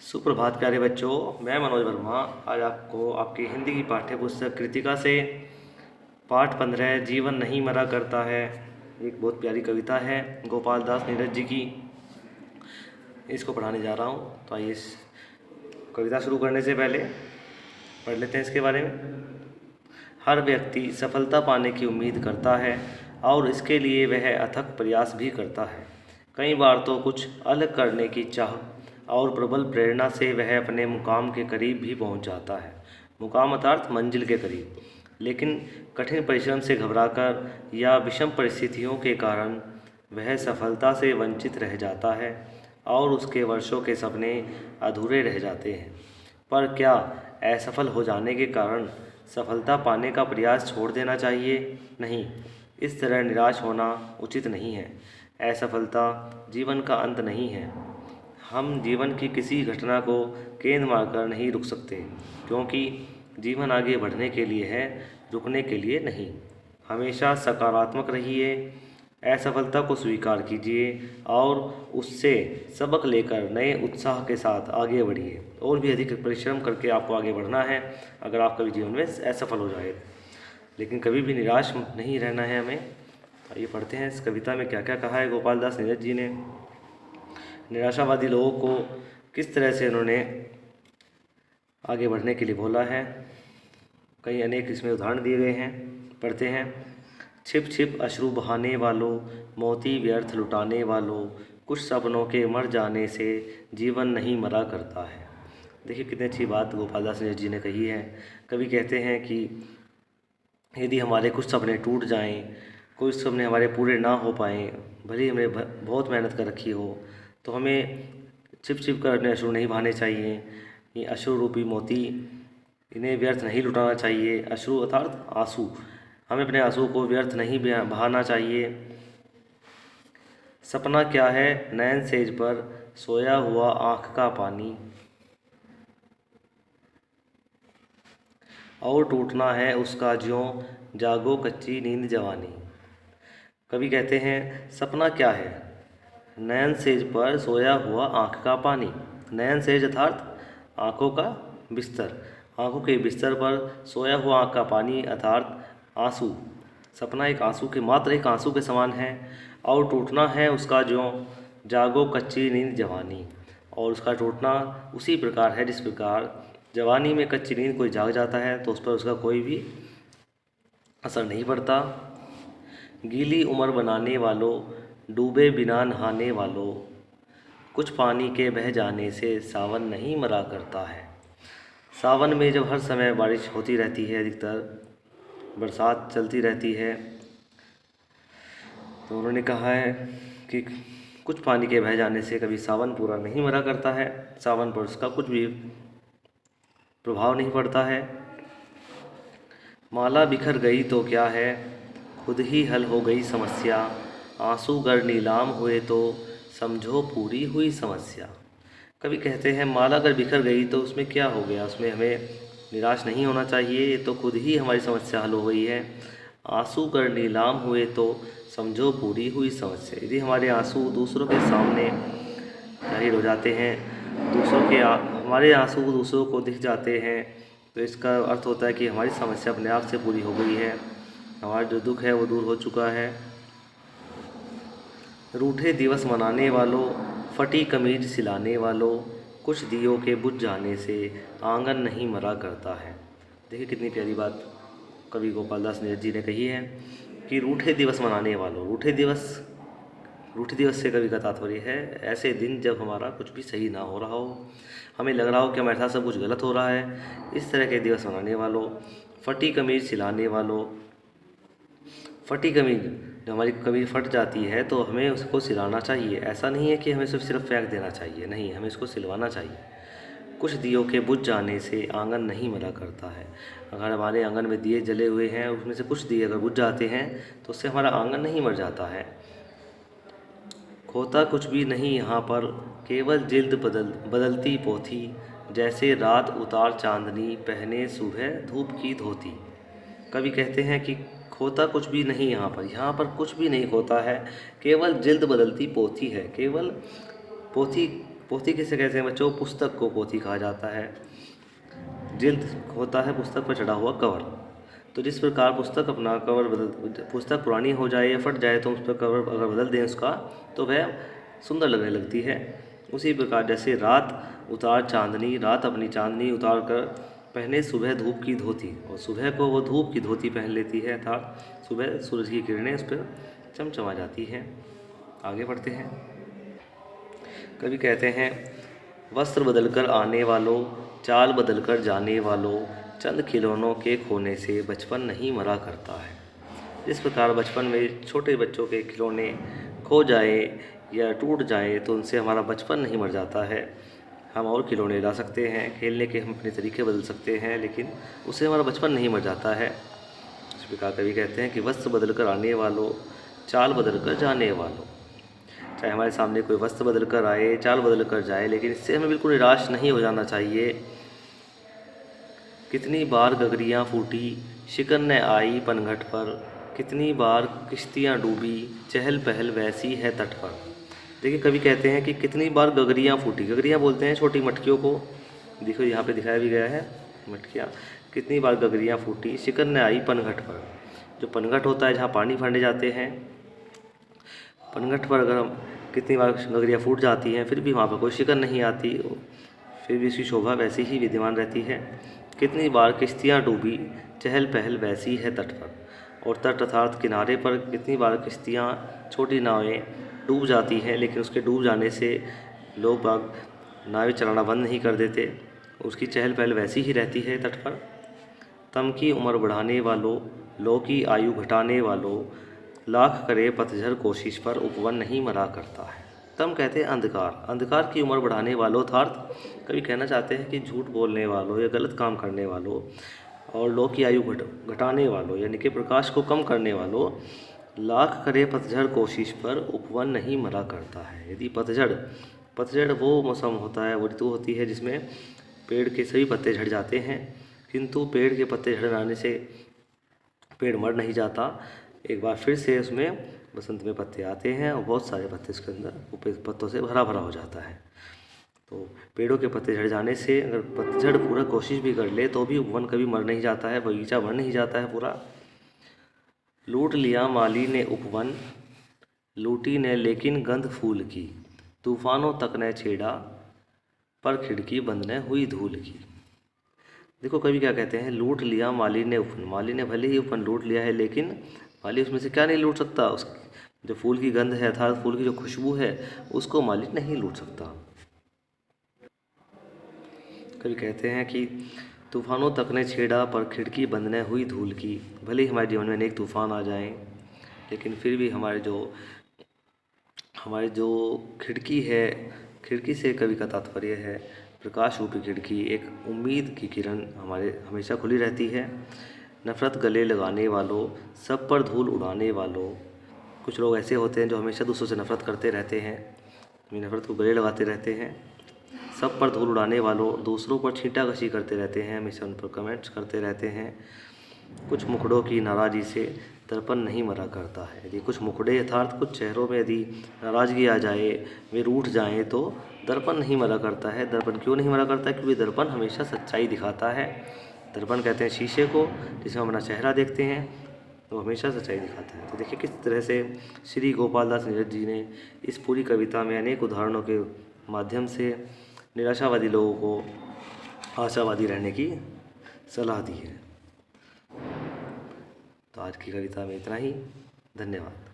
सुप्रभात प्यारे बच्चों, मैं मनोज वर्मा आज आपको आपकी हिंदी की पाठ्य पुस्तक कृतिका से पाठ 15 जीवन नहीं मरा करता है। एक बहुत प्यारी कविता है गोपाल दास नीरज जी की, इसको पढ़ाने जा रहा हूँ। तो आइए इस कविता शुरू करने से पहले पढ़ लेते हैं इसके बारे में। हर व्यक्ति सफलता पाने की उम्मीद करता है और इसके लिए वह अथक प्रयास भी करता है। कई बार तो कुछ अलग करने की चाह और प्रबल प्रेरणा से वह अपने मुकाम के करीब भी पहुंच जाता है। मुकाम अर्थात मंजिल के करीब। लेकिन कठिन परिश्रम से घबराकर या विषम परिस्थितियों के कारण वह सफलता से वंचित रह जाता है और उसके वर्षों के सपने अधूरे रह जाते हैं। पर क्या असफल हो जाने के कारण सफलता पाने का प्रयास छोड़ देना चाहिए? नहीं, इस तरह निराश होना उचित नहीं है। असफलता जीवन का अंत नहीं है। हम जीवन की किसी घटना को गेंद मारकर नहीं रुक सकते, क्योंकि जीवन आगे बढ़ने के लिए है, रुकने के लिए नहीं। हमेशा सकारात्मक रहिए, असफलता को स्वीकार कीजिए और उससे सबक लेकर नए उत्साह के साथ आगे बढ़िए। और भी अधिक परिश्रम करके आपको आगे बढ़ना है अगर आप कभी जीवन में असफल हो जाए, लेकिन कभी भी निराश नहीं रहना है हमें। आइए पढ़ते हैं इस कविता में क्या क्या कहा है गोपाल दास नीरज जी ने। निराशावादी लोगों को किस तरह से उन्होंने आगे बढ़ने के लिए बोला है, कई अनेक इसमें उदाहरण दिए गए हैं। पढ़ते हैं। छिप छिप अश्रु बहाने वालों, मोती व्यर्थ लुटाने वालों, कुछ सपनों के मर जाने से जीवन नहीं मरा करता है। देखिए कितनी अच्छी बात गोपाल दास नीरज जी ने कही है। कवि कहते हैं कि यदि हमारे कुछ सपने टूट जाएं, कुछ सपने हमारे पूरे ना हो पाएँ, भले ही हमने बहुत मेहनत कर रखी हो, तो हमें छिप छिप कर अपने अश्रु नहीं बहाने चाहिए। ये अश्रु रूपी मोती, इन्हें व्यर्थ नहीं लुटाना चाहिए। अश्रु अर्थात आंसू, हमें अपने आंसू को व्यर्थ नहीं बहाना चाहिए। सपना क्या है नैन सेज पर सोया हुआ आँख का पानी, और टूटना है उसका ज्यों जागो कच्ची नींद जवानी। कवि कहते हैं सपना क्या है नयन सेज पर सोया हुआ आँख का पानी। नयन सेज अर्थात आँखों का बिस्तर, आँखों के बिस्तर पर सोया हुआ आँख का पानी अर्थात आंसू। सपना एक आंसू के मात्र एक आंसू के समान है। और टूटना है उसका ज्यों जागो कच्ची नींद जवानी, और उसका टूटना उसी प्रकार है जिस प्रकार जवानी में कच्ची नींद कोई जाग जाता है तो उस पर उसका कोई भी असर नहीं पड़ता। गीली उम्र बनाने वालों, डूबे बिना नहाने वालों, कुछ पानी के बह जाने से सावन नहीं मरा करता है। सावन में जब हर समय बारिश होती रहती है, अधिकतर बरसात चलती रहती है, तो उन्होंने कहा है कि कुछ पानी के बह जाने से कभी सावन पूरा नहीं मरा करता है। सावन पर उसका कुछ भी प्रभाव नहीं पड़ता है। माला बिखर गई तो क्या है, खुद ही हल हो गई समस्या, आंसू गर नीलाम हुए तो समझो पूरी हुई समस्या। कवि कहते हैं माला अगर बिखर गई तो उसमें क्या हो गया, उसमें हमें निराश नहीं होना चाहिए, ये तो खुद ही हमारी समस्या हल हो गई है। आंसू गर नीलाम हुए तो समझो पूरी हुई समस्या। यदि हमारे आंसू दूसरों के सामने जाहिर हो जाते हैं, हमारे आंसू दूसरों को दिख जाते हैं, तो इसका अर्थ होता है कि हमारी समस्या अपने आप से पूरी हो गई है, हमारा जो दुख है वो दूर हो चुका है। रूठे दिवस मनाने वालों, फटी कमीज सिलाने वालों, कुछ दियों के बुझ जाने से आंगन नहीं मरा करता है। देखिए कितनी प्यारी बात कवि गोपाल दास नीरज जी ने कही है कि रूठे दिवस मनाने वालों, रूठे दिवस से कवि का तात्पर्य है ऐसे दिन जब हमारा कुछ भी सही ना हो रहा हो, हमें लग रहा हो कि हमारे साथ सब कुछ गलत हो रहा है, इस तरह के दिवस मनाने वालों। फटी कमीज सिलाने वालों, फटी कमीज, जब हमारी कमीज फट जाती है तो हमें उसको सिलाना चाहिए। ऐसा नहीं है कि हमें सिर्फ फेंक देना चाहिए, नहीं, हमें इसको सिलवाना चाहिए। कुछ दियों के बुझ जाने से आंगन नहीं मरा करता है। अगर हमारे आंगन में दिए जले हुए हैं, उसमें से कुछ दिए अगर बुझ जाते हैं तो उससे हमारा आंगन नहीं मर जाता है। खोता कुछ भी नहीं यहाँ पर, केवल जिल्द बदलती पोथी, जैसे रात उतार चांदनी पहने सुबह धूप की धोती। कवि कहते हैं कि खोता कुछ भी नहीं यहाँ पर कुछ भी नहीं खोता है, केवल जिल्द बदलती पोथी है। केवल पोथी पोथी किसे कहते हैं बच्चों? पुस्तक को पोथी कहा जाता है। जिल्द होता है पुस्तक पर चढ़ा हुआ कवर। तो जिस प्रकार पुस्तक अपना कवर पुस्तक पुरानी हो जाए या फट जाए तो उस पर कवर अगर बदल दें उसका तो वह सुंदर लगने लगती है। उसी प्रकार जैसे रात उतार चांदनी, रात अपनी चांदनी उतार कर पहने सुबह धूप की धोती, और सुबह को वो धूप की धोती पहन लेती है, अर्थात सुबह सूरज की किरणें उस पर चमचमा जाती हैं। आगे बढ़ते हैं। कवि कहते हैं, वस्त्र बदलकर आने वालों, चाल बदलकर जाने वालों, चंद खिलौनों के खोने से बचपन नहीं मरा करता है। जिस प्रकार बचपन में छोटे बच्चों के खिलौने खो जाए या टूट जाए तो उनसे हमारा बचपन नहीं मर जाता है। हम और खिलौने ला सकते हैं, खेलने के हम अपने तरीके बदल सकते हैं, लेकिन उससे हमारा बचपन नहीं मर जाता है। इस प्रकार कवि कहते हैं कि वस्त्र बदल कर आने वालों, चाल बदल कर जाने वालों। चाहे हमारे सामने कोई वस्त्र बदल कर आए, चाल बदल कर जाए, लेकिन इससे हमें बिल्कुल निराश नहीं हो जाना चाहिए। कितनी बार गगरियाँ फूटी, शिकन न आई पनघट पर, कितनी बार किश्तियाँ डूबी, चहल पहल वैसी है तट पर। देखिए कवि कहते हैं कि कितनी बार गगरियाँ फूटी, गगरियाँ बोलते हैं छोटी मटकियों को, देखो यहाँ पे दिखाया भी गया है मटकियाँ। कितनी बार गगरियाँ फूटी, शिकन न आई पनघट पर। जो पनघट होता है जहाँ पानी भरने जाते हैं, पनघट पर अगर हम कितनी बार गगरियाँ फूट जाती हैं फिर भी वहाँ पर कोई शिकन नहीं आती, फिर भी इसकी शोभा वैसी ही विद्यमान रहती है। कितनी बार किश्तियाँ डूबी, चहल पहल वैसी है तट पर। और तट अर्थात किनारे पर कितनी बार किश्तियाँ, छोटी नावें डूब जाती हैं, लेकिन उसके डूब जाने से लोग बाग नावें चलाना बंद नहीं कर देते, उसकी चहल पहल वैसी ही रहती है तट पर। तम की उम्र बढ़ाने वालों, लो की आयु घटाने वालों, लाख करे पतझड़ कोशिश पर उपवन नहीं मरा करता है। तम कहते हैं अंधकार, अंधकार की उम्र बढ़ाने वालों, अर्थात कभी कहना चाहते हैं कि झूठ बोलने वालों या गलत काम करने वालों, और लो की आयु घटाने वालों यानी कि प्रकाश को कम करने वालों, लाख करे पतझड़ कोशिश पर उपवन नहीं मरा करता है। यदि पतझड़ वो मौसम होता है, वो ऋतु होती है जिसमें पेड़ के सभी पत्ते झड़ जाते हैं, किंतु पेड़ के पत्ते झड़ जाने से पेड़ मर नहीं जाता, एक बार फिर से उसमें बसंत में पत्ते आते हैं और बहुत सारे पत्ते उसके अंदर पत्तों से भरा भरा हो जाता है। तो पेड़ों के पत्ते झड़ जाने से अगर पतझड़ पूरा कोशिश भी कर ले तो भी वन कभी मर नहीं जाता है, बगीचा मर नहीं जाता है पूरा। लूट लिया माली ने उपवन, लूटी ने लेकिन गंध फूल की, तूफानों तक ने छेड़ा पर खिड़की बंद न हुई धूल की। देखो कवि क्या कहते हैं, लूट लिया माली ने उपवन, माली ने भले ही उपवन लूट लिया है लेकिन माली उसमें से क्या नहीं लूट सकता, उस जो फूल की गंध है अर्थात फूल की जो खुशबू है उसको माली नहीं लूट सकता। कवि कहते हैं कि तूफानों तक ने छेड़ा पर खिड़की बंद न हुई धूल की। भले ही हमारे जीवन में अनेक तूफान आ जाएं लेकिन फिर भी हमारे जो खिड़की है, खिड़की से कवि का तात्पर्य है प्रकाश रूपी खिड़की, एक उम्मीद की किरण हमारे हमेशा खुली रहती है। नफ़रत गले लगाने वालों, सब पर धूल उड़ाने वालों। कुछ लोग ऐसे होते हैं जो हमेशा दूसरों से नफ़रत करते रहते हैं, नफ़रत को गले लगाते रहते हैं। सब पर धूल उड़ाने वालों, दूसरों पर छींटाकशी करते रहते हैं, हमेशा उन पर कमेंट्स करते रहते हैं। कुछ मुखड़ों की नाराज़गी से दर्पण नहीं मरा करता है। यदि कुछ मुखड़े अर्थात कुछ चेहरों में यदि नाराज़गी आ जाए, वे रूठ जाएं तो दर्पण नहीं मरा करता है। दर्पण क्यों नहीं मरा करता है? क्योंकि दर्पण हमेशा सच्चाई दिखाता है। दर्पण कहते हैं शीशे को जिसमें हम अपना चेहरा देखते हैं, तो हमेशा सच्चाई दिखाता है। तो देखिए किस तरह से श्री गोपाल दास नीरज जी ने इस पूरी कविता में अनेक उदाहरणों के माध्यम से निराशावादी लोगों को आशावादी रहने की सलाह दी है। तो आज की कविता में इतना ही। धन्यवाद।